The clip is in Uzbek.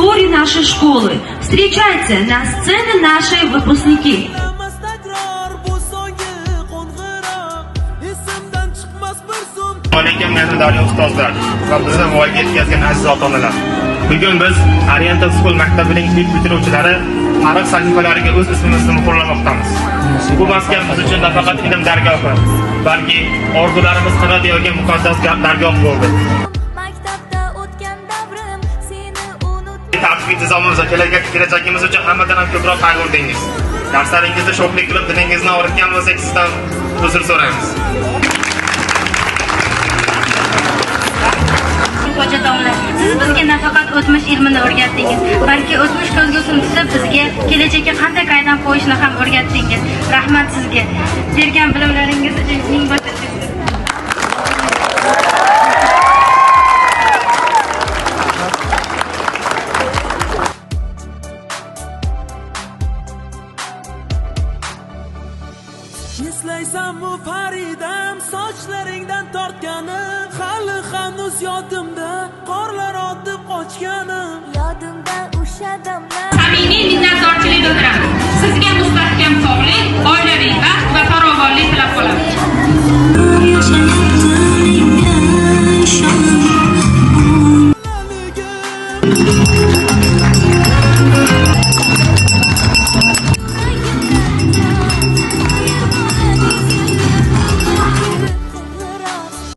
аудитории нашей школы. Встречайте на сцене наши выпускники. Assalomu alaykum, daryo ustozlar va bizni voyaga yetkazgan aziz ota-onalar. Bugun biz Oriental School maktabining ilk bitiruvchilari tarix sahifalariga o'z ismimizni muhrlamoqdamiz. Bu maskan biz uchun nafaqat ilm dargohi, balki orzularimiz qanot yoygan muqaddas dargoh bo'ldi. Maktabda o'tgan davrim seni unutmayman. Ta'lim intizomimiz va kelajagimiz uchun hammadan ham ko'proq qayg'urdingiz. Darslaringizda sho'xlik qilib dilingizni og'ritgan bo'lsak, sizdan uzr so'raymiz. Hocadomlar, siz bizga nafaqat o'tmish ilmini o'rgatdingiz, balki o'tmish ko'zgusini tutib bizga kelajakka qanday qadam qo'yishni ham o'rgatdingiz. Rahmat sizga. Bergan bilimlaringiz uchun ming bor tashakkur. Eslaysanmi Faridam sochlaringdan tortganim, hali hanuz yodimda qorlar otib qochganim. Yodimda o'sha damlar Samimiy minnatdorchilik bildiraman. Sizga mustahkam sog'lik, oilaviy baxt va farovonlik tilab qolaman.